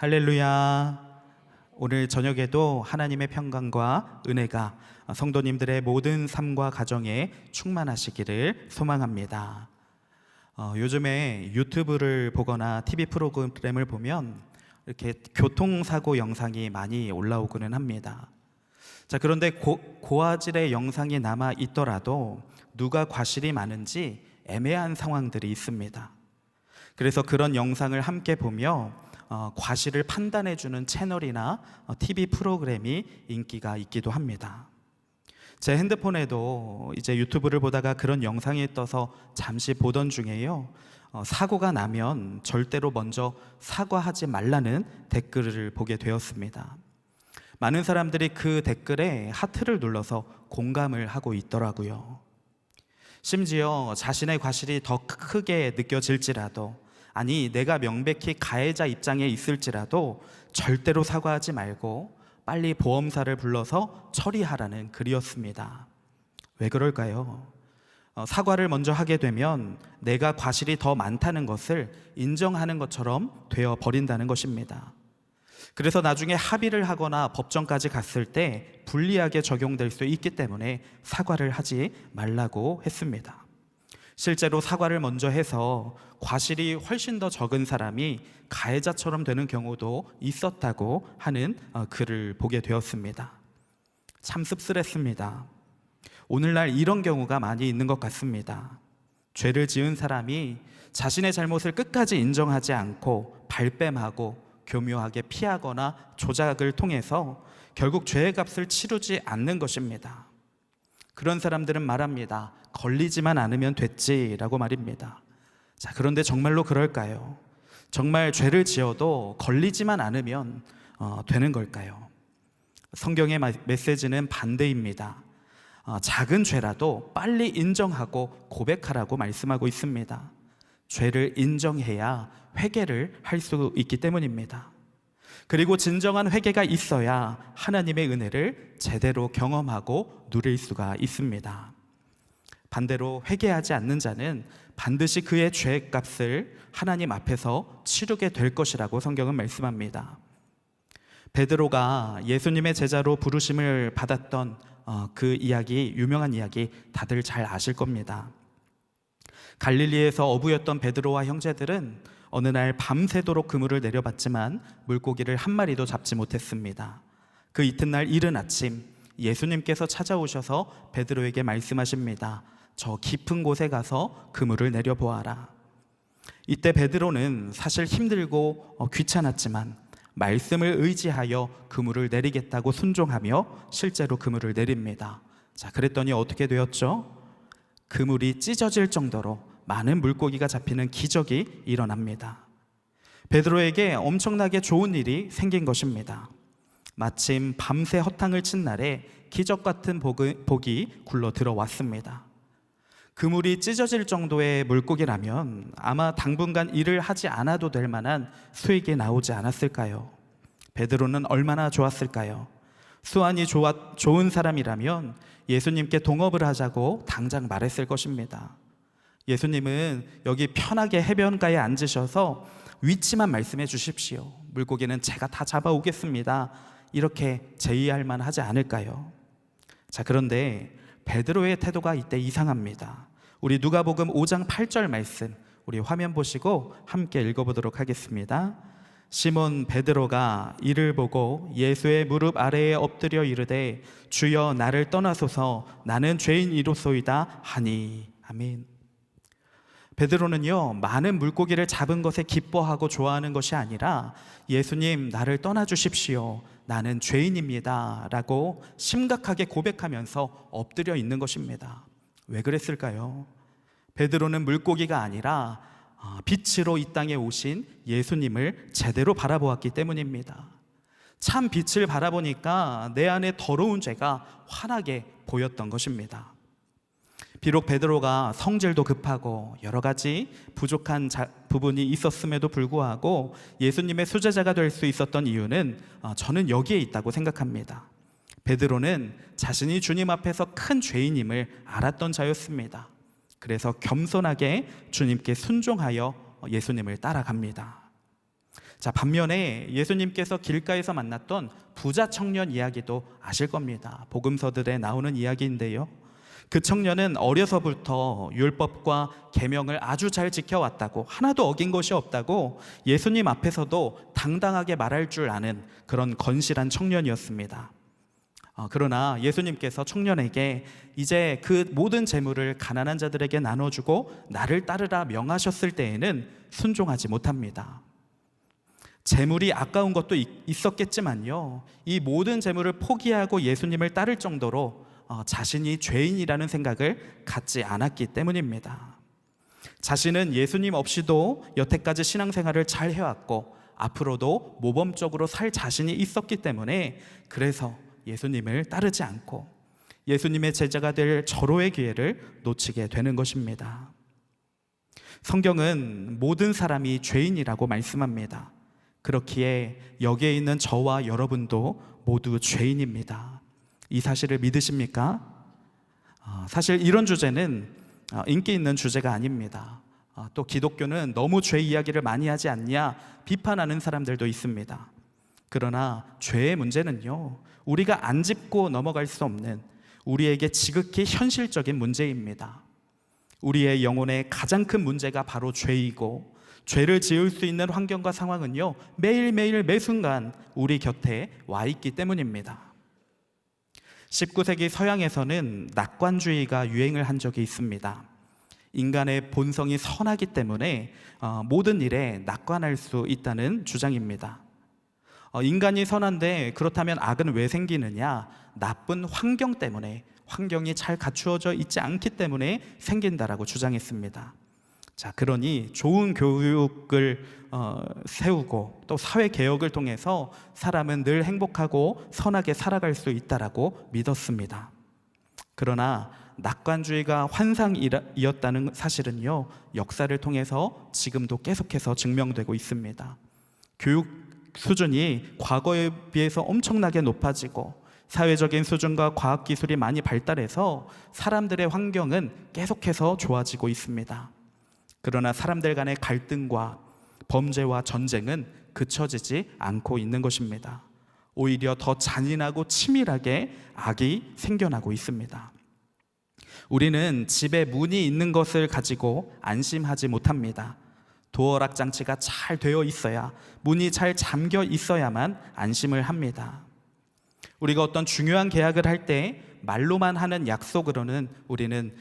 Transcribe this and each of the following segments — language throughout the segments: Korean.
할렐루야. 오늘 저녁에도 하나님의 평강과 은혜가 성도님들의 모든 삶과 가정에 충만하시기를 소망합니다. 요즘에 유튜브를 보거나 TV 프로그램을 보면 이렇게 교통사고 영상이 많이 올라오고는 합니다. 자, 그런데 고화질의 영상이 남아 있더라도 누가 과실이 많은지 애매한 상황들이 있습니다. 그래서 그런 영상을 함께 보며 과실을 판단해주는 채널이나 TV 프로그램이 인기가 있기도 합니다. 제 핸드폰에도 이제 유튜브를 보다가 그런 영상이 떠서 잠시 보던 중에요, 사고가 나면 절대로 먼저 사과하지 말라는 댓글을 보게 되었습니다. 많은 사람들이 그 댓글에 하트를 눌러서 공감을 하고 있더라고요. 심지어 자신의 과실이 더 크게 느껴질지라도, 아니 내가 명백히 가해자 입장에 있을지라도 절대로 사과하지 말고 빨리 보험사를 불러서 처리하라는 글이었습니다. 왜 그럴까요? 사과를 먼저 하게 되면 내가 과실이 더 많다는 것을 인정하는 것처럼 되어 버린다는 것입니다. 그래서 나중에 합의를 하거나 법정까지 갔을 때 불리하게 적용될 수 있기 때문에 사과를 하지 말라고 했습니다. 실제로 사과를 먼저 해서 과실이 훨씬 더 적은 사람이 가해자처럼 되는 경우도 있었다고 하는 글을 보게 되었습니다. 참 씁쓸했습니다. 오늘날 이런 경우가 많이 있는 것 같습니다. 죄를 지은 사람이 자신의 잘못을 끝까지 인정하지 않고 발뺌하고 교묘하게 피하거나 조작을 통해서 결국 죄의 값을 치르지 않는 것입니다. 그런 사람들은 말합니다. 걸리지만 않으면 됐지라고 말입니다. 자, 그런데 정말로 그럴까요? 정말 죄를 지어도 걸리지만 않으면 되는 걸까요? 성경의 메시지는 반대입니다. 작은 죄라도 빨리 인정하고 고백하라고 말씀하고 있습니다. 죄를 인정해야 회개를 할 수 있기 때문입니다. 그리고 진정한 회개가 있어야 하나님의 은혜를 제대로 경험하고 누릴 수가 있습니다. 반대로 회개하지 않는 자는 반드시 그의 죄의 값을 하나님 앞에서 치르게 될 것이라고 성경은 말씀합니다. 베드로가 예수님의 제자로 부르심을 받았던 그 이야기, 유명한 이야기 다들 잘 아실 겁니다. 갈릴리에서 어부였던 베드로와 형제들은 어느 날 밤새도록 그물을 내려봤지만 물고기를 한 마리도 잡지 못했습니다. 그 이튿날 이른 아침 예수님께서 찾아오셔서 베드로에게 말씀하십니다. 저 깊은 곳에 가서 그물을 내려보아라. 이때 베드로는 사실 힘들고 귀찮았지만 말씀을 의지하여 그물을 내리겠다고 순종하며 실제로 그물을 내립니다. 자, 그랬더니 어떻게 되었죠? 그물이 찢어질 정도로 많은 물고기가 잡히는 기적이 일어납니다. 베드로에게 엄청나게 좋은 일이 생긴 것입니다. 마침 밤새 허탕을 친 날에 기적 같은 복이 굴러 들어왔습니다. 그물이 찢어질 정도의 물고기라면 아마 당분간 일을 하지 않아도 될 만한 수익이 나오지 않았을까요? 베드로는 얼마나 좋았을까요? 수완이 좋은 사람이라면 예수님께 동업을 하자고 당장 말했을 것입니다. 예수님은 여기 편하게 해변가에 앉으셔서 위치만 말씀해 주십시오. 물고기는 제가 다 잡아오겠습니다. 이렇게 제의할 만하지 않을까요? 자, 그런데 베드로의 태도가 이때 이상합니다. 우리 누가복음 5장 8절 말씀, 우리 화면 보시고 함께 읽어보도록 하겠습니다. 시몬 베드로가 이를 보고 예수의 무릎 아래에 엎드려 이르되 주여 나를 떠나소서 나는 죄인이로소이다 하니. 아멘. 베드로는요, 많은 물고기를 잡은 것에 기뻐하고 좋아하는 것이 아니라 예수님 나를 떠나주십시오, 나는 죄인입니다 라고 심각하게 고백하면서 엎드려 있는 것입니다. 왜 그랬을까요? 베드로는 물고기가 아니라 빛으로 이 땅에 오신 예수님을 제대로 바라보았기 때문입니다. 참 빛을 바라보니까 내 안에 더러운 죄가 환하게 보였던 것입니다. 비록 베드로가 성질도 급하고 여러 가지 부족한 부분이 있었음에도 불구하고 예수님의 수제자가 될 수 있었던 이유는 저는 여기에 있다고 생각합니다. 베드로는 자신이 주님 앞에서 큰 죄인임을 알았던 자였습니다. 그래서 겸손하게 주님께 순종하여 예수님을 따라갑니다. 자, 반면에 예수님께서 길가에서 만났던 부자 청년 이야기도 아실 겁니다. 복음서들에 나오는 이야기인데요. 그 청년은 어려서부터 율법과 계명을 아주 잘 지켜왔다고, 하나도 어긴 것이 없다고 예수님 앞에서도 당당하게 말할 줄 아는 그런 건실한 청년이었습니다. 그러나 예수님께서 청년에게 이제 그 모든 재물을 가난한 자들에게 나눠주고 나를 따르라 명하셨을 때에는 순종하지 못합니다. 재물이 아까운 것도 있었겠지만요, 이 모든 재물을 포기하고 예수님을 따를 정도로 자신이 죄인이라는 생각을 갖지 않았기 때문입니다. 자신은 예수님 없이도 여태까지 신앙생활을 잘 해왔고 앞으로도 모범적으로 살 자신이 있었기 때문에, 그래서 예수님을 따르지 않고 예수님의 제자가 될 절호의 기회를 놓치게 되는 것입니다. 성경은 모든 사람이 죄인이라고 말씀합니다. 그렇기에 여기에 있는 저와 여러분도 모두 죄인입니다. 이 사실을 믿으십니까? 사실 이런 주제는 인기 있는 주제가 아닙니다. 또 기독교는 너무 죄 이야기를 많이 하지 않냐 비판하는 사람들도 있습니다. 그러나 죄의 문제는요, 우리가 안 짚고 넘어갈 수 없는 우리에게 지극히 현실적인 문제입니다. 우리의 영혼의 가장 큰 문제가 바로 죄이고, 죄를 지을 수 있는 환경과 상황은요, 매일매일 매순간 우리 곁에 와 있기 때문입니다. 19세기 서양에서는 낙관주의가 유행을 한 적이 있습니다. 인간의 본성이 선하기 때문에 모든 일에 낙관할 수 있다는 주장입니다. 인간이 선한데 그렇다면 악은 왜 생기느냐? 나쁜 환경 때문에, 환경이 잘 갖추어져 있지 않기 때문에 생긴다라고 주장했습니다. 자, 그러니 좋은 교육을 세우고 또 사회개혁을 통해서 사람은 늘 행복하고 선하게 살아갈 수 있다라고 믿었습니다. 그러나 낙관주의가 환상이었다는 사실은요, 역사를 통해서 지금도 계속해서 증명되고 있습니다. 교육 수준이 과거에 비해서 엄청나게 높아지고 사회적인 수준과 과학기술이 많이 발달해서 사람들의 환경은 계속해서 좋아지고 있습니다. 그러나 사람들 간의 갈등과 범죄와 전쟁은 그쳐지지 않고 있는 것입니다. 오히려 더 잔인하고 치밀하게 악이 생겨나고 있습니다. 우리는 집에 문이 있는 것을 가지고 안심하지 못합니다. 도어락 장치가 잘 되어 있어야, 문이 잘 잠겨 있어야만 안심을 합니다. 우리가 어떤 중요한 계약을 할 때 말로만 하는 약속으로는 우리는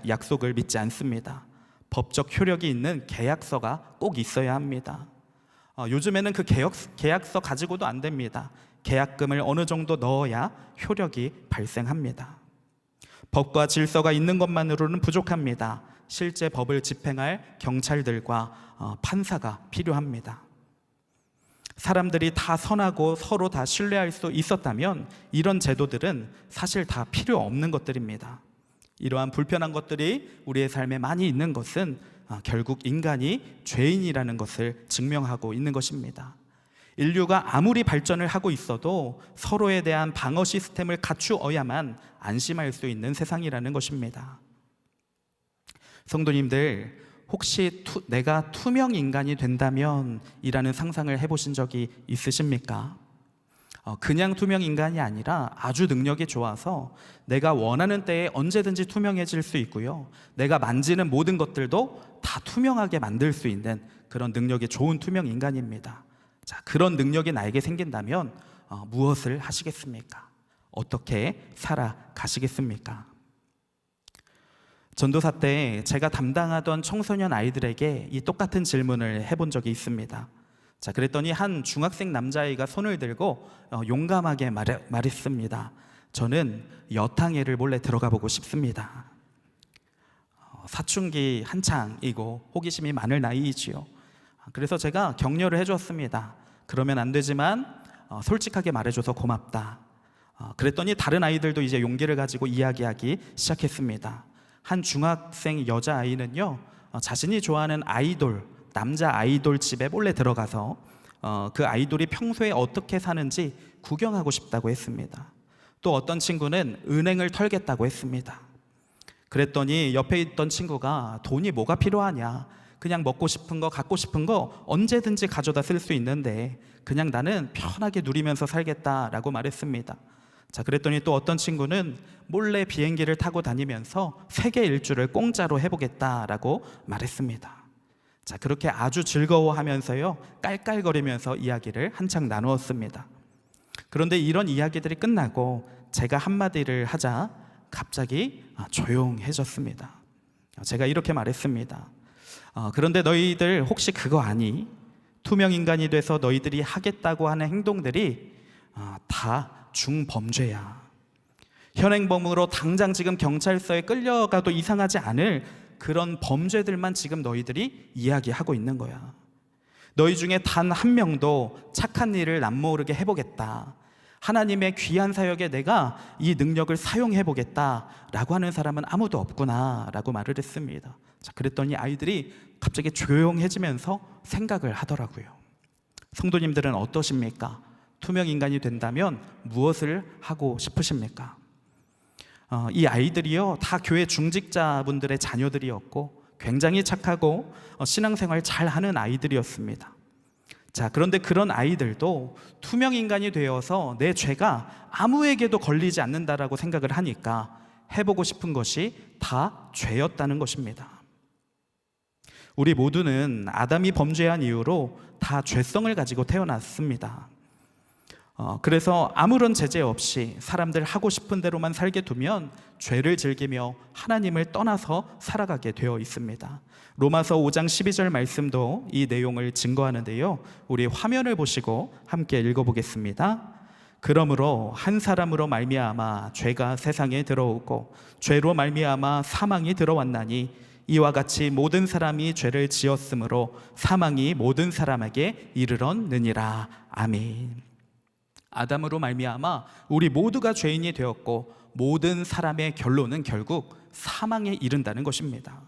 약속을 믿지 않습니다. 법적 효력이 있는 계약서가 꼭 있어야 합니다. 요즘에는 그 계약서 가지고도 안 됩니다. 계약금을 어느 정도 넣어야 효력이 발생합니다. 법과 질서가 있는 것만으로는 부족합니다. 실제 법을 집행할 경찰들과 판사가 필요합니다. 사람들이 다 선하고 서로 다 신뢰할 수 있었다면 이런 제도들은 사실 다 필요 없는 것들입니다. 이러한 불편한 것들이 우리의 삶에 많이 있는 것은 결국 인간이 죄인이라는 것을 증명하고 있는 것입니다. 인류가 아무리 발전을 하고 있어도 서로에 대한 방어 시스템을 갖추어야만 안심할 수 있는 세상이라는 것입니다. 성도님들, 혹시 내가 투명 인간이 된다면 이라는 상상을 해보신 적이 있으십니까? 그냥 투명 인간이 아니라 아주 능력이 좋아서 내가 원하는 때에 언제든지 투명해질 수 있고요, 내가 만지는 모든 것들도 다 투명하게 만들 수 있는 그런 능력이 좋은 투명 인간입니다. 자, 그런 능력이 나에게 생긴다면 무엇을 하시겠습니까? 어떻게 살아가시겠습니까? 전도사 때 제가 담당하던 청소년 아이들에게 이 똑같은 질문을 해본 적이 있습니다. 자, 그랬더니 한 중학생 남자아이가 손을 들고 용감하게 말했습니다. 저는 여탕에를 몰래 들어가 보고 싶습니다. 사춘기 한창이고 호기심이 많을 나이이지요. 그래서 제가 격려를 해줬습니다. 그러면 안 되지만 솔직하게 말해줘서 고맙다. 그랬더니 다른 아이들도 이제 용기를 가지고 이야기하기 시작했습니다. 한 중학생 여자아이는요, 자신이 좋아하는 아이돌, 남자 아이돌 집에 몰래 들어가서 그 아이돌이 평소에 어떻게 사는지 구경하고 싶다고 했습니다. 또 어떤 친구는 은행을 털겠다고 했습니다. 그랬더니 옆에 있던 친구가 돈이 뭐가 필요하냐, 그냥 먹고 싶은 거, 갖고 싶은 거 언제든지 가져다 쓸 수 있는데 그냥 나는 편하게 누리면서 살겠다라고 말했습니다. 자, 그랬더니 또 어떤 친구는 몰래 비행기를 타고 다니면서 세계 일주를 공짜로 해보겠다라고 말했습니다. 자, 그렇게 아주 즐거워하면서요, 깔깔거리면서 이야기를 한창 나누었습니다. 그런데 이런 이야기들이 끝나고 제가 한마디를 하자 갑자기 조용해졌습니다. 제가 이렇게 말했습니다. 그런데 너희들 혹시 그거 아니? 투명 인간이 돼서 너희들이 하겠다고 하는 행동들이 다 중범죄야. 현행범으로 당장 지금 경찰서에 끌려가도 이상하지 않을 그런 범죄들만 지금 너희들이 이야기하고 있는 거야. 너희 중에 단 한 명도 착한 일을 남모르게 해보겠다, 하나님의 귀한 사역에 내가 이 능력을 사용해보겠다라고 하는 사람은 아무도 없구나 라고 말을 했습니다. 자, 그랬더니 아이들이 갑자기 조용해지면서 생각을 하더라고요. 성도님들은 어떠십니까? 투명 인간이 된다면 무엇을 하고 싶으십니까? 이 아이들이요, 다 교회 중직자분들의 자녀들이었고 굉장히 착하고 신앙생활 잘하는 아이들이었습니다. 자, 그런데 그런 아이들도 투명 인간이 되어서 내 죄가 아무에게도 걸리지 않는다라고 생각을 하니까 해보고 싶은 것이 다 죄였다는 것입니다. 우리 모두는 아담이 범죄한 이후로 다 죄성을 가지고 태어났습니다. 그래서 아무런 제재 없이 사람들 하고 싶은 대로만 살게 두면 죄를 즐기며 하나님을 떠나서 살아가게 되어 있습니다. 로마서 5장 12절 말씀도 이 내용을 증거하는데요, 우리 화면을 보시고 함께 읽어보겠습니다. 그러므로 한 사람으로 말미암아 죄가 세상에 들어오고 죄로 말미암아 사망이 들어왔나니 이와 같이 모든 사람이 죄를 지었으므로 사망이 모든 사람에게 이르렀느니라. 아멘. 아담으로 말미암아 우리 모두가 죄인이 되었고 모든 사람의 결론은 결국 사망에 이른다는 것입니다.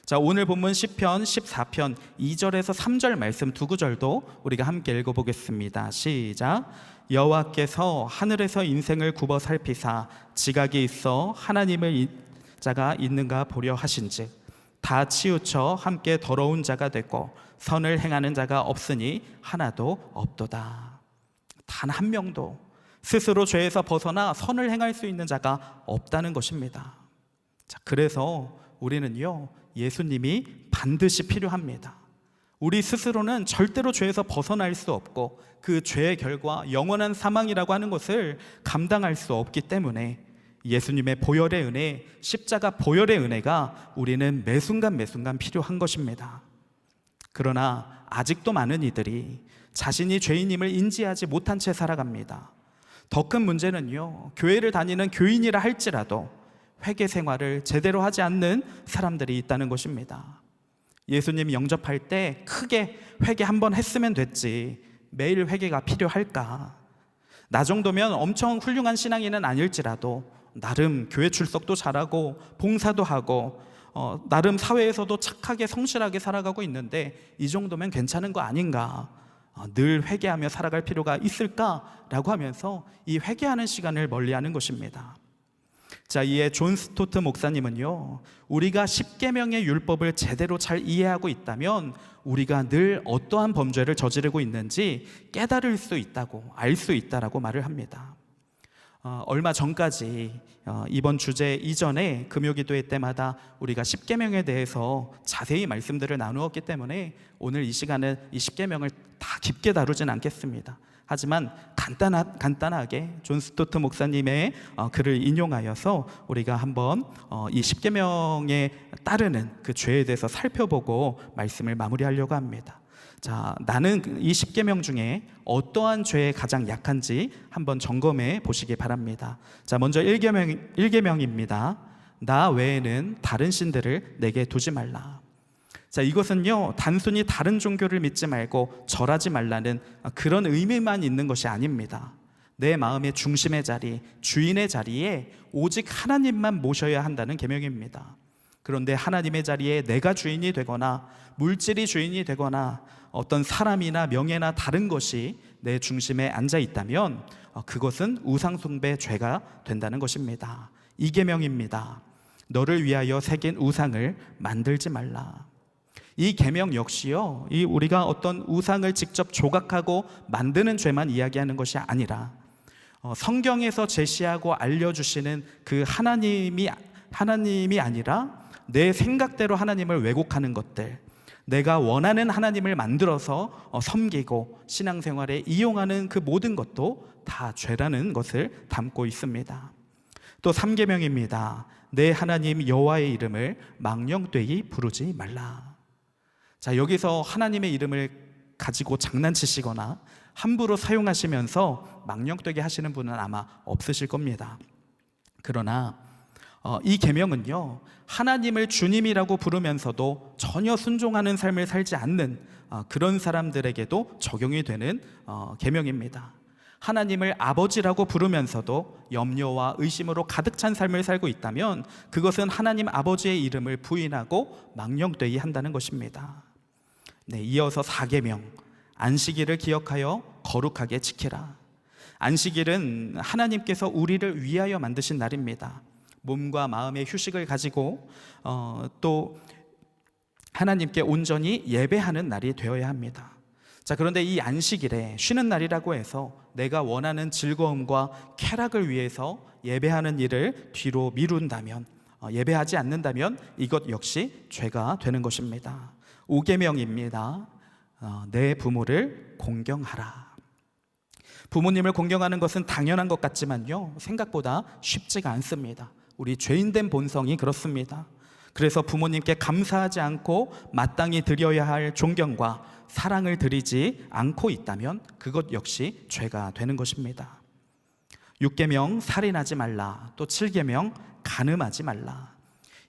자, 오늘 본문 시편 14편 2절에서 3절 말씀 두 구절도 우리가 함께 읽어보겠습니다. 시작. 여호와께서 하늘에서 인생을 굽어 살피사 지각이 있어 하나님을 자가 있는가 보려 하신즉 다 치우쳐 함께 더러운 자가 됐고 선을 행하는 자가 없으니 하나도 없도다. 단 한 명도 스스로 죄에서 벗어나 선을 행할 수 있는 자가 없다는 것입니다. 자, 그래서 우리는요, 예수님이 반드시 필요합니다. 우리 스스로는 절대로 죄에서 벗어날 수 없고 그 죄의 결과 영원한 사망이라고 하는 것을 감당할 수 없기 때문에 예수님의 보혈의 은혜, 십자가 보혈의 은혜가 우리는 매순간 매순간 필요한 것입니다. 그러나 아직도 많은 이들이 자신이 죄인임을 인지하지 못한 채 살아갑니다. 더 큰 문제는요, 교회를 다니는 교인이라 할지라도 회개 생활을 제대로 하지 않는 사람들이 있다는 것입니다. 예수님 영접할 때 크게 회개 한번 했으면 됐지 매일 회개가 필요할까? 나 정도면 엄청 훌륭한 신앙인은 아닐지라도 나름 교회 출석도 잘하고 봉사도 하고 나름 사회에서도 착하게 성실하게 살아가고 있는데 이 정도면 괜찮은 거 아닌가? 늘 회개하며 살아갈 필요가 있을까라고 하면서 이 회개하는 시간을 멀리하는 것입니다. 자, 이에 존 스토트 목사님은요, 우리가 십계명의 율법을 제대로 잘 이해하고 있다면 우리가 늘 어떠한 범죄를 저지르고 있는지 깨달을 수 있다고, 알 수 있다라고 말을 합니다. 얼마 전까지 이번 주제 이전에 금요기도회 때마다 우리가 십계명에 대해서 자세히 말씀들을 나누었기 때문에 오늘 이 시간은 이 십계명을 다 깊게 다루진 않겠습니다. 하지만 간단하게 존 스토트 목사님의 글을 인용하여서 우리가 한번 이 십계명에 따르는 그 죄에 대해서 살펴보고 말씀을 마무리하려고 합니다. 자, 나는 이 십계명 중에 어떠한 죄에 가장 약한지 한번 점검해 보시기 바랍니다. 자, 먼저 1계명입니다. 나 외에는 다른 신들을 내게 두지 말라. 자, 이것은요, 단순히 다른 종교를 믿지 말고 절하지 말라는 그런 의미만 있는 것이 아닙니다. 내 마음의 중심의 자리, 주인의 자리에 오직 하나님만 모셔야 한다는 계명입니다. 그런데 하나님의 자리에 내가 주인이 되거나 물질이 주인이 되거나 어떤 사람이나 명예나 다른 것이 내 중심에 앉아 있다면 그것은 우상숭배 죄가 된다는 것입니다. 2계명입니다. 너를 위하여 새긴 우상을 만들지 말라. 이 계명 역시요, 이 우리가 어떤 우상을 직접 조각하고 만드는 죄만 이야기하는 것이 아니라 성경에서 제시하고 알려주시는 그 하나님이 아니라 내 생각대로 하나님을 왜곡하는 것들, 내가 원하는 하나님을 만들어서 섬기고 신앙생활에 이용하는 그 모든 것도 다 죄라는 것을 담고 있습니다. 또 3계명입니다. 내 하나님 여호와의 이름을 망령되이 부르지 말라. 자, 여기서 하나님의 이름을 가지고 장난치시거나 함부로 사용하시면서 망령되게 하시는 분은 아마 없으실 겁니다. 그러나 이 계명은요, 하나님을 주님이라고 부르면서도 전혀 순종하는 삶을 살지 않는 그런 사람들에게도 적용이 되는 계명입니다. 하나님을 아버지라고 부르면서도 염려와 의심으로 가득 찬 삶을 살고 있다면 그것은 하나님 아버지의 이름을 부인하고 망령되이 한다는 것입니다. 네, 이어서 4계명, 안식일을 기억하여 거룩하게 지키라. 안식일은 하나님께서 우리를 위하여 만드신 날입니다. 몸과 마음의 휴식을 가지고 또 하나님께 온전히 예배하는 날이 되어야 합니다. 자, 그런데 이 안식일에 쉬는 날이라고 해서 내가 원하는 즐거움과 쾌락을 위해서 예배하는 일을 뒤로 미룬다면, 예배하지 않는다면 이것 역시 죄가 되는 것입니다. 5계명입니다. 내 부모를 공경하라. 부모님을 공경하는 것은 당연한 것 같지만요, 생각보다 쉽지가 않습니다. 우리 죄인된 본성이 그렇습니다. 그래서 부모님께 감사하지 않고 마땅히 드려야 할 존경과 사랑을 드리지 않고 있다면 그것 역시 죄가 되는 것입니다. 6계명 살인하지 말라. 또 7계명 간음하지 말라.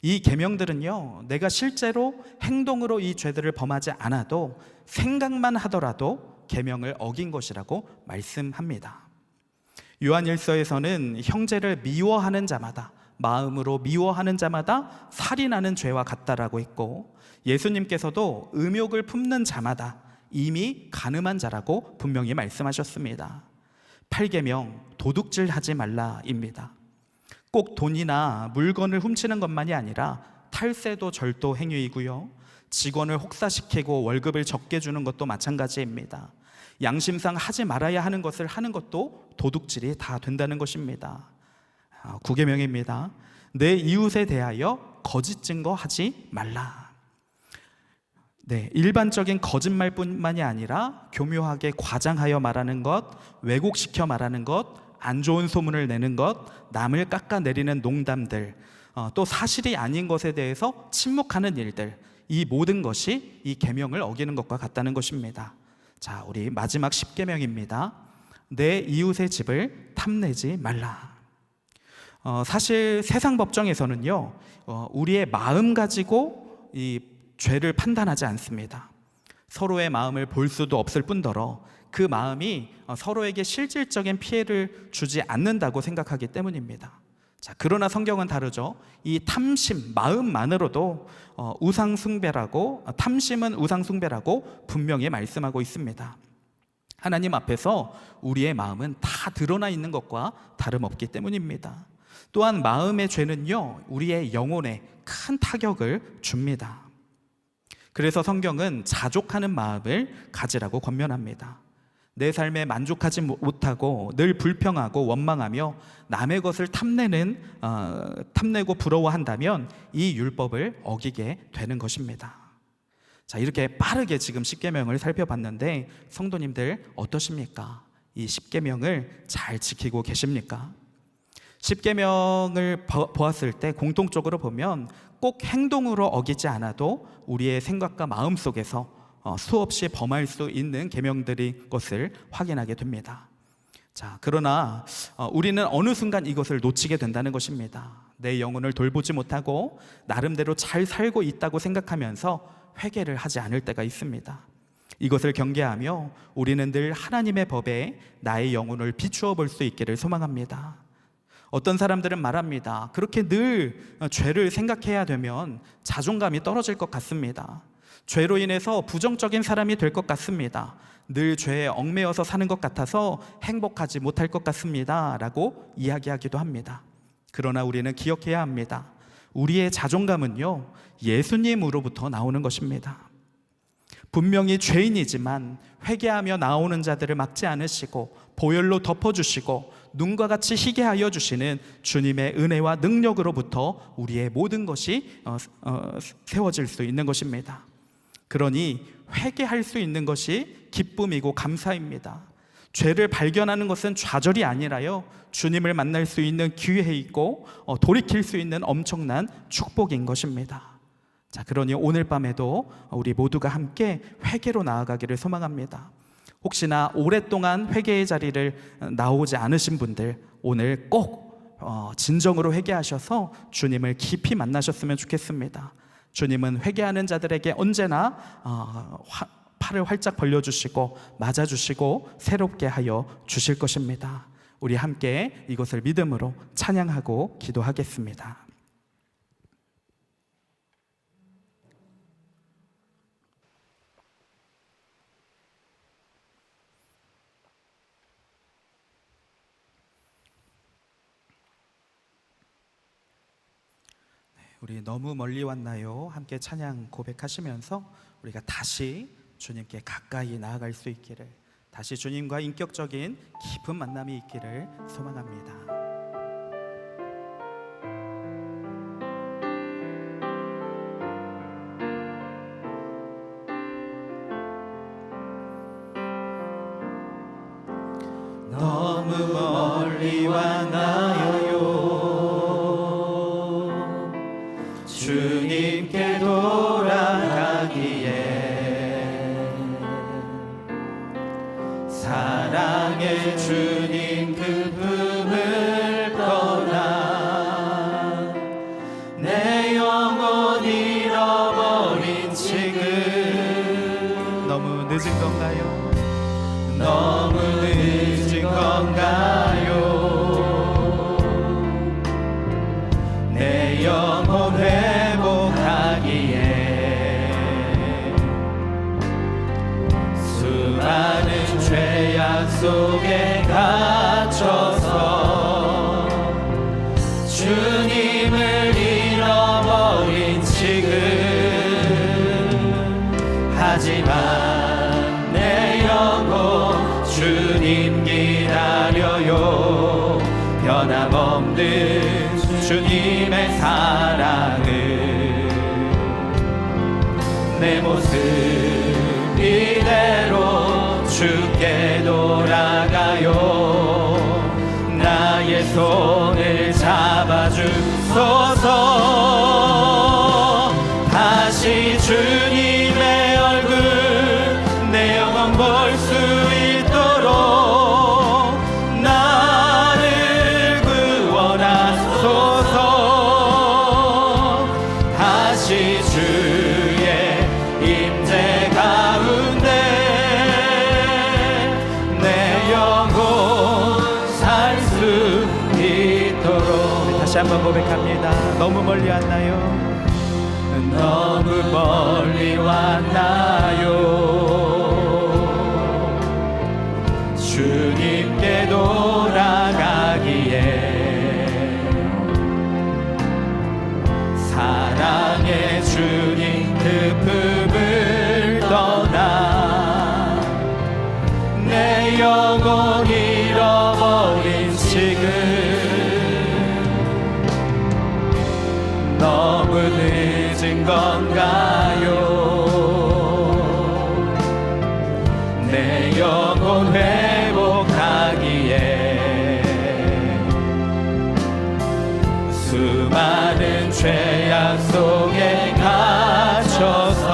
이 계명들은요, 내가 실제로 행동으로 이 죄들을 범하지 않아도 생각만 하더라도 계명을 어긴 것이라고 말씀합니다. 요한일서에서는 형제를 미워하는 자마다, 마음으로 미워하는 자마다 살인하는 죄와 같다라고 했고, 예수님께서도 음욕을 품는 자마다 이미 간음한 자라고 분명히 말씀하셨습니다. 8계명 도둑질하지 말라입니다. 꼭 돈이나 물건을 훔치는 것만이 아니라 탈세도 절도 행위이고요, 직원을 혹사시키고 월급을 적게 주는 것도 마찬가지입니다. 양심상 하지 말아야 하는 것을 하는 것도 도둑질이 다 된다는 것입니다. 9계명입니다. 내 이웃에 대하여 거짓 증거하지 말라. 네, 일반적인 거짓말뿐만이 아니라 교묘하게 과장하여 말하는 것, 왜곡시켜 말하는 것, 안 좋은 소문을 내는 것, 남을 깎아내리는 농담들, 또 사실이 아닌 것에 대해서 침묵하는 일들, 이 모든 것이 이 계명을 어기는 것과 같다는 것입니다. 자, 우리 마지막 10계명입니다. 내 이웃의 집을 탐내지 말라. 사실 세상 법정에서는요, 우리의 마음 가지고 이 죄를 판단하지 않습니다. 서로의 마음을 볼 수도 없을 뿐더러 그 마음이 서로에게 실질적인 피해를 주지 않는다고 생각하기 때문입니다. 자, 그러나 성경은 다르죠. 이 탐심, 마음만으로도 탐심은 우상숭배라고 분명히 말씀하고 있습니다. 하나님 앞에서 우리의 마음은 다 드러나 있는 것과 다름없기 때문입니다. 또한 마음의 죄는요, 우리의 영혼에 큰 타격을 줍니다. 그래서 성경은 자족하는 마음을 가지라고 권면합니다. 내 삶에 만족하지 못하고 늘 불평하고 원망하며 남의 것을 탐내고 부러워한다면 이 율법을 어기게 되는 것입니다. 자, 이렇게 빠르게 지금 10계명을 살펴봤는데 성도님들 어떠십니까? 이 10계명을 잘 지키고 계십니까? 10계명을 보았을 때 공통적으로 보면 꼭 행동으로 어기지 않아도 우리의 생각과 마음 속에서 수없이 범할 수 있는 계명들인 것을 확인하게 됩니다. 자, 그러나 우리는 어느 순간 이것을 놓치게 된다는 것입니다. 내 영혼을 돌보지 못하고 나름대로 잘 살고 있다고 생각하면서 회개를 하지 않을 때가 있습니다. 이것을 경계하며 우리는 늘 하나님의 법에 나의 영혼을 비추어 볼 수 있기를 소망합니다. 어떤 사람들은 말합니다. 그렇게 늘 죄를 생각해야 되면 자존감이 떨어질 것 같습니다. 죄로 인해서 부정적인 사람이 될 것 같습니다. 늘 죄에 얽매여서 사는 것 같아서 행복하지 못할 것 같습니다 라고 이야기하기도 합니다. 그러나 우리는 기억해야 합니다. 우리의 자존감은요, 예수님으로부터 나오는 것입니다. 분명히 죄인이지만 회개하며 나오는 자들을 막지 않으시고 보혈로 덮어주시고 눈과 같이 희게 하여 주시는 주님의 은혜와 능력으로부터 우리의 모든 것이 세워질 수 있는 것입니다. 그러니 회개할 수 있는 것이 기쁨이고 감사입니다. 죄를 발견하는 것은 좌절이 아니라요, 주님을 만날 수 있는 기회이고 돌이킬 수 있는 엄청난 축복인 것입니다. 자, 그러니 오늘 밤에도 우리 모두가 함께 회개로 나아가기를 소망합니다. 혹시나 오랫동안 회개의 자리를 나오지 않으신 분들, 오늘 꼭 진정으로 회개하셔서 주님을 깊이 만나셨으면 좋겠습니다. 주님은 회개하는 자들에게 언제나 팔을 활짝 벌려주시고 맞아주시고 새롭게 하여 주실 것입니다. 우리 함께 이것을 믿음으로 찬양하고 기도하겠습니다. 우리 너무 멀리 왔나요? 함께 찬양 고백하시면서 우리가 다시 주님께 가까이 나아갈 수 있기를, 다시 주님과 인격적인 깊은 만남이 있기를 소망합니다. 너무 멀리 왔나요? 주님께 돌아가기에 사랑의 주님 그 품을 떠나 내 영혼 잃어버린 지금 너무 늦은 건가요? 너무 늦은 건가요? 내 영혼 회복하기에 수많은 죄악 속에 갇혀서 주님을 잃어버린 지금, 하지만 내 영혼 주님 기다려요. 변함없는 주님의 사랑을 내 모습 이대로 주께 돌아가요. 나의 손을 잡아주소서. 다시 주님의 얼굴 내 영혼 볼 수 있도록 나를 구원하소서. 다시 주의 임재 가운데 내 영혼 살 수 있도록. 다시 한번 고백합니다. 너무 멀리 왔나요? 너무 멀리 왔나요? 주님께 돌아가기에 사랑의 주님 그 품을 떠나 내 영혼 잃어버린 지금 너무 늦은 건가요? 내 영혼 회복하기에 수많은 죄악 속에 갇혀서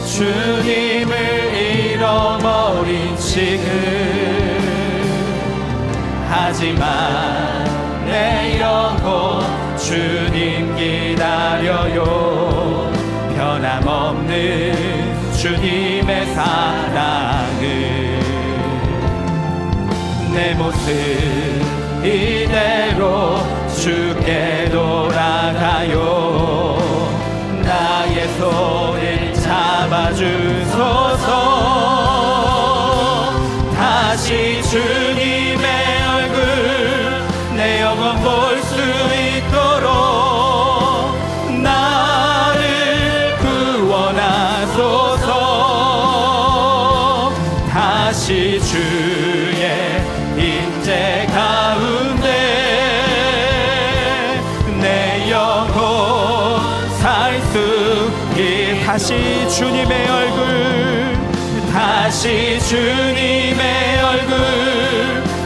주님을 잃어버린 지금, 하지만 내 영혼 주님 기다려요. 변함없는 주님의 사랑을 내 모습 이대로 주께 돌아가요. 나의 손을 잡아주소서. 다시 주님의 얼굴 내 영혼 볼 수 있도록 나를 구원하 다시 주의 임재 가운데 내 영혼 살 수 있게 다시 주님의 얼굴 다시 주님의 얼굴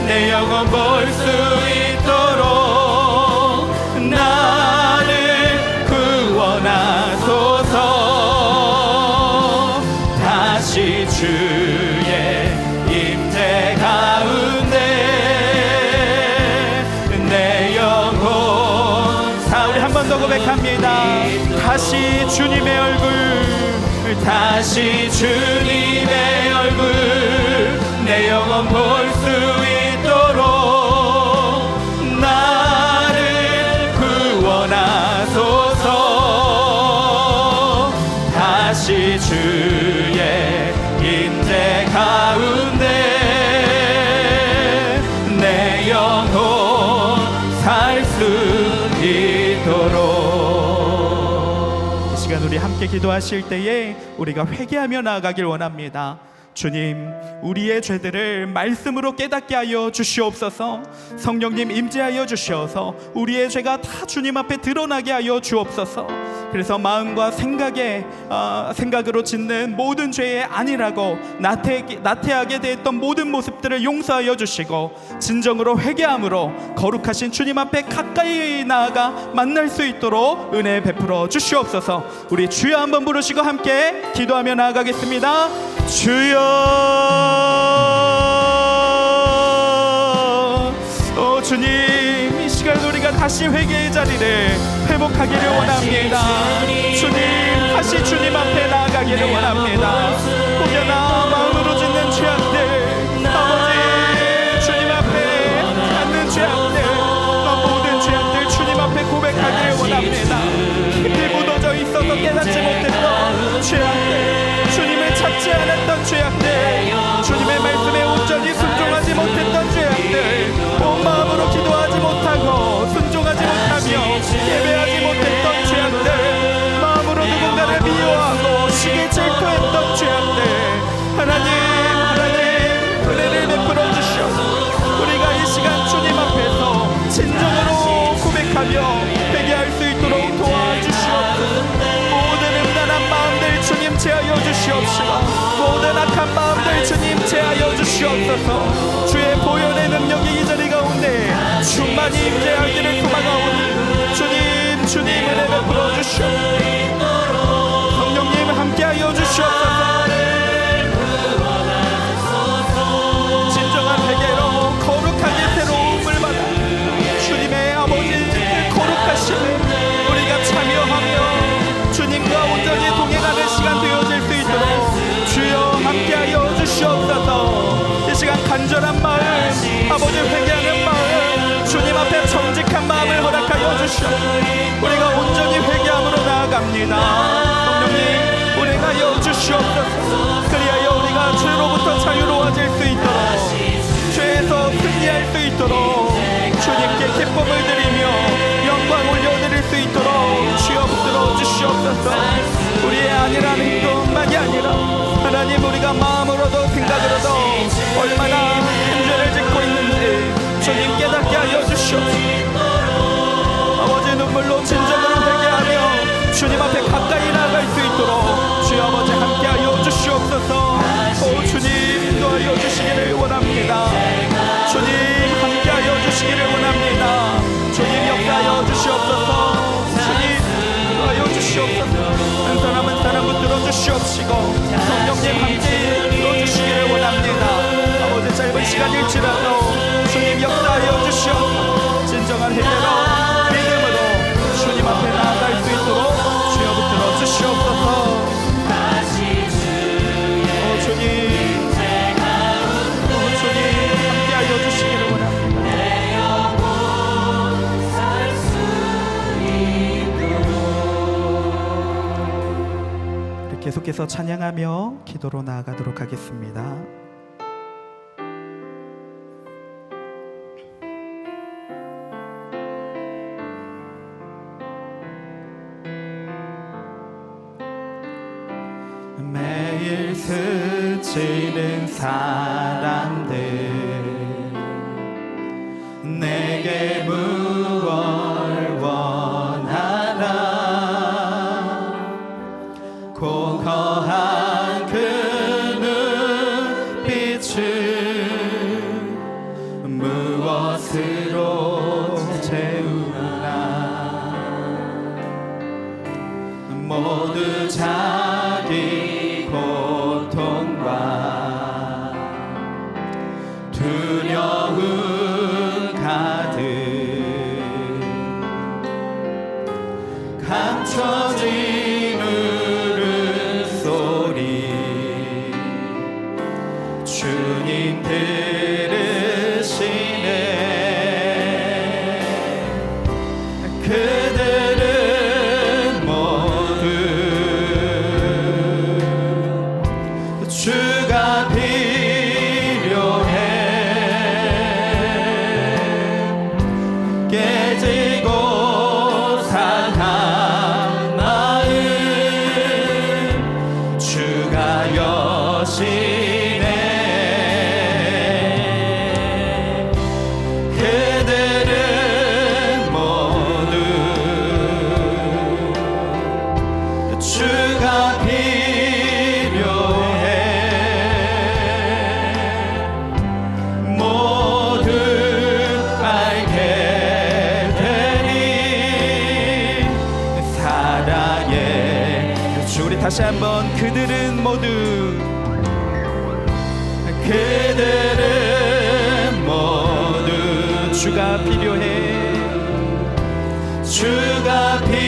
내 영혼 볼 수 있도록 나를 구원하소서 다시 주의 임재 가운데 내 영혼 우리 한 번 더 고백합니다. 다시 주님의 얼굴 다시 주님의 얼굴 내 영혼 볼 수 있도록 나를 구원하소서 다시 주의 임재 가운데 내 영혼 살 수 있도록 이 시간 우리 함께 기도하실 때에 우리가 회개하며 나아가길 원합니다. 주님, 우리의 죄들을 말씀으로 깨닫게 하여 주시옵소서. 성령님 임재하여 주시어서 우리의 죄가 다 주님 앞에 드러나게 하여 주옵소서. 그래서 마음과 생각으로 짓는 모든 죄의 아니라고 나태하게 되었던 모든 모습들을 용서하여 주시고 진정으로 회개함으로 거룩하신 주님 앞에 가까이 나아가 만날 수 있도록 은혜 베풀어 주시옵소서. 우리 주여 한번 부르시고 함께 기도하며 나아가겠습니다. 주여 주님, 이 시간 우리가 다시 회개의 자리를 회복하기를 원합니다. 주님, 다시 주님 앞에 나아가기를 원합니다. 혹여나 마음으로 짓는 죄악들, 아버지 주님 앞에 앉는 죄악들, 모든 죄악들 주님 앞에 고백하기를 원합니다. 깊이 묻어져 있어서 깨닫지 못했던 죄악들, 주님을 찾지 않았던 죄악들, 주님의 말씀에 온전히 순종하지 못했던 죄악들, 온 마음으로 기도하지 못하고 순종하지 못하며 예배하지 못했던 죄악들, 마음으로 누군가를 미워하고 시기 질투했던 죄악들, 하나님 은혜를 베풀어 주시옵소서. 우리가 이 시간 주님 앞에서 진정으로 고백하며 회개할 수 있도록 도와주시옵소서. 모든 음란한 마음들 주님 제하여 주시옵시고 모든 악한 마음들 주님 제하여 주시옵소서. 주의 보혈의 능력이 이 자리 가운데 충만히 임재하기를 소망하오니 주님 은혜 베풀어 주시옵소서. 성령님 함께하여 주시옵소서. 진정한 회개로 거룩하게 새로움을 받아 주님의 아버지 거룩하심을 우리가 참여하며 주님과 온전히 동행하는 시간 되어질 수 있도록 주여 함께하여 주시옵소서. 이 시간 간절한 마음, 아버지 회개하는 마음, 주님 앞에 정직한 마음을 허락하여 주시옵소서. 우리가 온전히 회개함으로 나아갑니다. 성령님 운행하여 주시옵소서. 그리하여 우리가 죄로부터 자유로워질 수 있도록 죄에서 승리할 수 있도록 주님께 기쁨을 드리며 영광 올려드릴 수 있도록 주여 붙들어 주시옵소서. 우리의 아니란 행동만이 아니라 하나님 우리가 마음으로도 생각으로도 얼마나 큰 죄를 짓고 있는지 주님 깨닫게 하여 주시옵소서. 아버지 눈물로 진정으로 회개하며 주님 앞에 가까이 나아갈 수 있도록 주여 아버지 함께하여 주시옵소서. 오 주님 인도하여 주시기를 원합니다. 주님 함께하여 주시기를 원합니다. 주님 역사하여 주시옵소서. 주님 인도하여 주시옵소서. 한 사람 한 사람 붙들어 주시옵시고 성령님 함께 인도해 주시기를 원합니다. 아버지 짧은 시간일지라도 주님 역사하여 주시옵소서. 진정한 회개로 믿음으로 주님 앞에 나아갈 수 있도록 주여 붙들어 주시옵소서. 주님 함께하여 주시기를 원합니다. 계속해서 찬양하며 기도로 나아가도록 하겠습니다. 매일 스쳐 싫은 사람들 내게 무얼 원하나 고거한 그 눈빛은 무엇으로 채우나 모두 자기 고통과 두려움 가득 감춰진 울음소리 주님 들으시네 그들은 모두 주가 필요해 깨지고 상한 마음 주가 여시네 그들은 모두 주가 필요해 모두 알게 되니 사랑해 주 우리 다시 한번 그들은 모두 주가 필요해 주가 필요해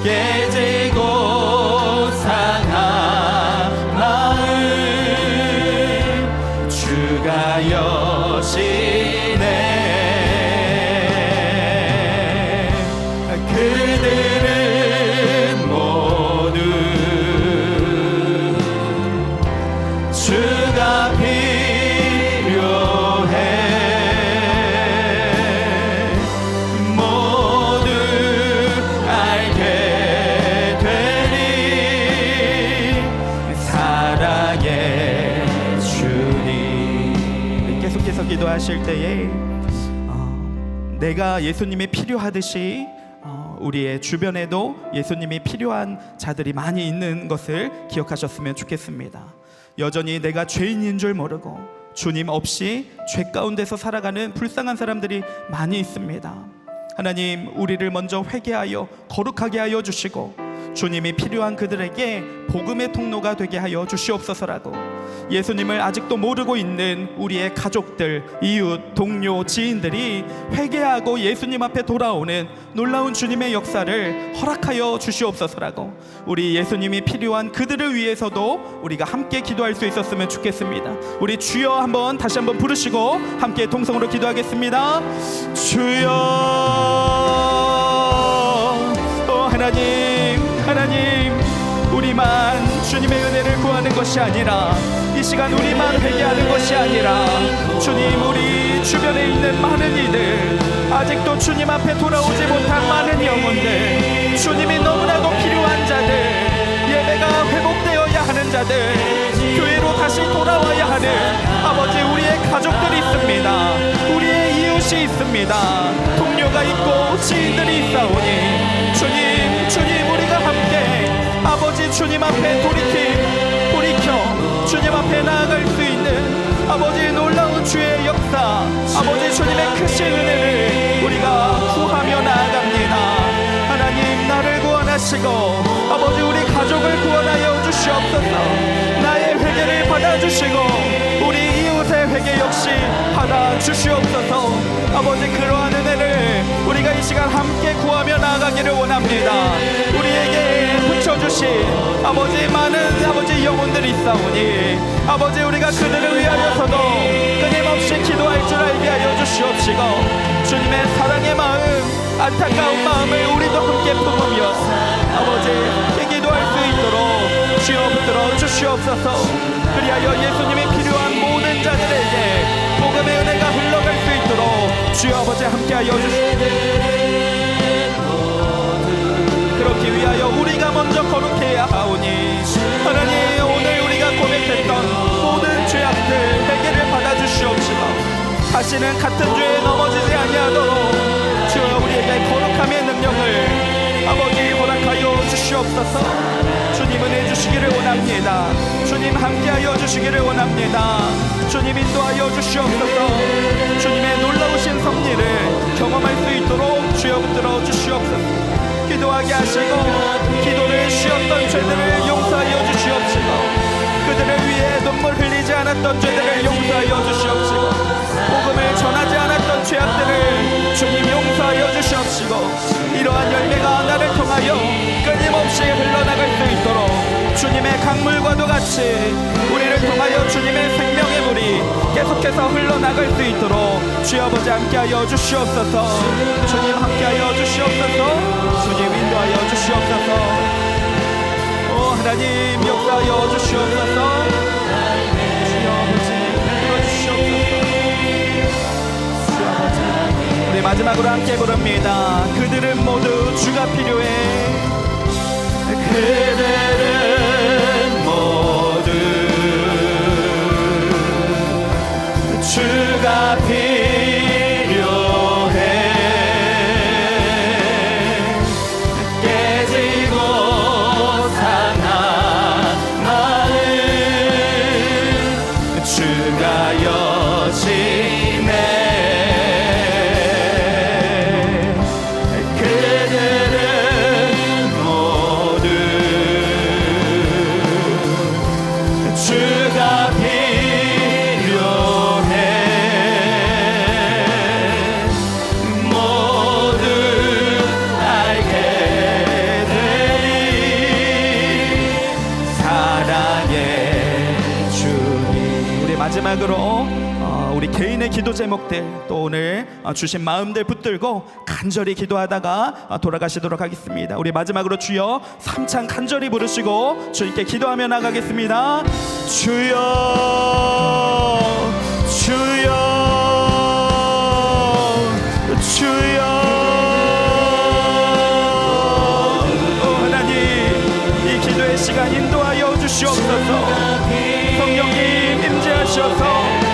깨지고 상한 마음 주가 여시네 그들은 모두 주가 필요해 모두 알게 되니 사랑의 주님 계속해서 기도하실 때에 내가 예수님이 필요하듯이 우리의 주변에도 예수님이 필요한 자들이 많이 있는 것을 기억하셨으면 좋겠습니다. 여전히 내가 죄인인 줄 모르고 주님 없이 죄 가운데서 살아가는 불쌍한 사람들이 많이 있습니다. 하나님 우리를 먼저 회개하여 거룩하게 하여 주시고 주님이 필요한 그들에게 복음의 통로가 되게 하여 주시옵소서라고 예수님을 아직도 모르고 있는 우리의 가족들, 이웃, 동료, 지인들이 회개하고 예수님 앞에 돌아오는 놀라운 주님의 역사를 허락하여 주시옵소서라고 우리 예수님이 필요한 그들을 위해서도 우리가 함께 기도할 수 있었으면 좋겠습니다. 우리 주여 한번 다시 한번 부르시고 함께 동성으로 기도하겠습니다. 주여 하나님 우리만 주님의 은혜를 구하는 것이 아니라 이 시간 우리만 회개하는 것이 아니라 주님 우리 주변에 있는 많은 이들 아직도 주님 앞에 돌아오지 못한 많은 영혼들 주님이 너무나도 필요한 자들 예배가 회복되어야 하는 자들 교회로 다시 돌아와야 하는 아버지 우리의 가족들이 있습니다. 우리의 이웃이 있습니다. 동료가 있고 지인들이 있사오니 주님 우리가 함께 아버지 주님 앞에 돌이켜 주님 앞에 나아갈 수 있는 아버지 놀라운 주의 역사 아버지 주님의 크신 은혜를 우리가 구하며 나아갑니다. 하나님 나를 구원하시고 아버지 우리 가족을 구원하여 주시옵소서. 나의 회개를 받아주시고 우리 이웃의 회개 역시 받아주시옵소서. 아버지 그러한 은혜를 우리가 이 시간 함께 구하며 나아가기를 원합니다. 우리에게 붙여주신 아버지 많은 아버지 영혼들이 있사오니 아버지 우리가 그들을 위하여서도 끊임없이 기도할 줄 알게 하여 주시옵시고 주님의 사랑의 마음 안타까운 마음을 우리도 함께 품으며 아버지 기도할 수 있도록 주여 붙들어 주시옵소서. 그리하여 예수님이 필요한 모든 자들에게 복음의 은혜가 흘러갈 수 있도록 주여 아버지 함께하여 주시옵소서. 거룩히 위하여 우리가 먼저 거룩해야 하오니 하나님 오늘 우리가 고백했던 모든 죄악들 회개를 받아주시옵시고 다시는 같은 죄에 넘어지지 아니하도록 주여 우리에게 거룩함의 능력을 아버지 허락하여 주시옵소서. 주님 은혜 주시기를 원합니다. 주님 함께하여 주시기를 원합니다. 주님 인도하여 주시옵소서. 주님의 놀라우신 섭리를 경험할 수 있도록 주여 붙들어 주시옵소서. 기도하게 하시고 기도를 쉬었던 죄들을 용서하여 주시옵시고 그들을 위해 눈물 흘리지 않았던 죄들을 용서하여 주시옵시고 복음을 전하지 않았던 죄악들을 주님 용서하여 주시옵시고 이러한 열매가 나를 통하여 끊임없이 흘러나갈 수 있도록 주님의 강물과도 같이 우리를 통하여 주님의 생명의 물이 계속해서 흘러나갈 수 있도록 주여 아버지 함께하여 주시옵소서. 주님 함께하여 주시옵소서. 주님 인도하여 주시옵소서. 하나님 역사하여 주시옵소서. 주여 아버지 불러주시옵소서. 주여 아버지 우리 마지막으로 함께 부릅니다. 그들은 모두 주가 필요해. 그들은 모두 주가 필요해. 깨지고 주가 여시네. 그들은 모두 주가 필요해. 모두 알게 되리 사랑의 주님. 우리 마지막으로 우리 개인의 기도 제목들 또 오늘 주신 마음들 붙들고 간절히 기도하다가 돌아가시도록 하겠습니다. 우리 마지막으로 주여 3찬 간절히 부르시고 주님께 기도하며 나가겠습니다. 주여 주여 주여. 하나님 이 기도의 시간 인도하여 주시옵소서. 성령님 임재하셔서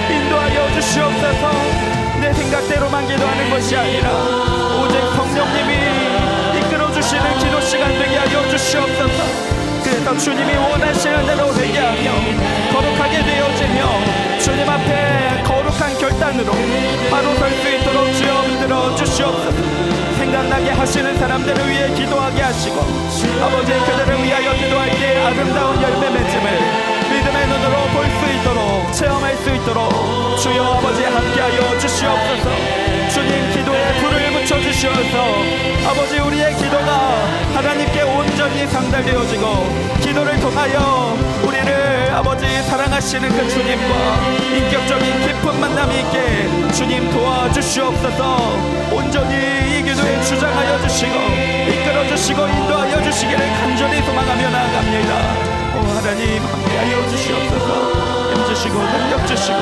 인도하여 주시옵소서. 내 생각대로만 기도하는 것이 아니라 오직 성령님이 이끌어주시는 기도 시간 되게 하여 주시옵소서. 그래서 주님이 원하시는 대로 회개하며 거룩하게 되어지며 주님 앞에 거룩한 결단으로 바로 설 수 있도록 주여 붙들어 주시옵소서. 생각나게 하시는 사람들을 위해 기도하게 하시고 아버지 그들을 위하여 기도할 때 아름다운 열매 맺음을 믿음의 눈으로 볼 수 있도록 체험할 수 있도록 주여 아버지 함께하여 주시옵소서. 주님 기도에 불을 붙여주시옵소서. 아버지 우리의 기도가 하나님께 온전히 상달되어지고 기도를 통하여 우리를 아버지 사랑하시는 그 주님과 인격적인 깊은 만남이 있게 주님 도와주시옵소서. 온전히 이 기도에 주장하여 주시고 이끌어 주시고 인도하여 주시기를 간절히 소망하며 나아갑니다. 하나님 함께하여 주시옵소서. 힘주시고 능력 주시고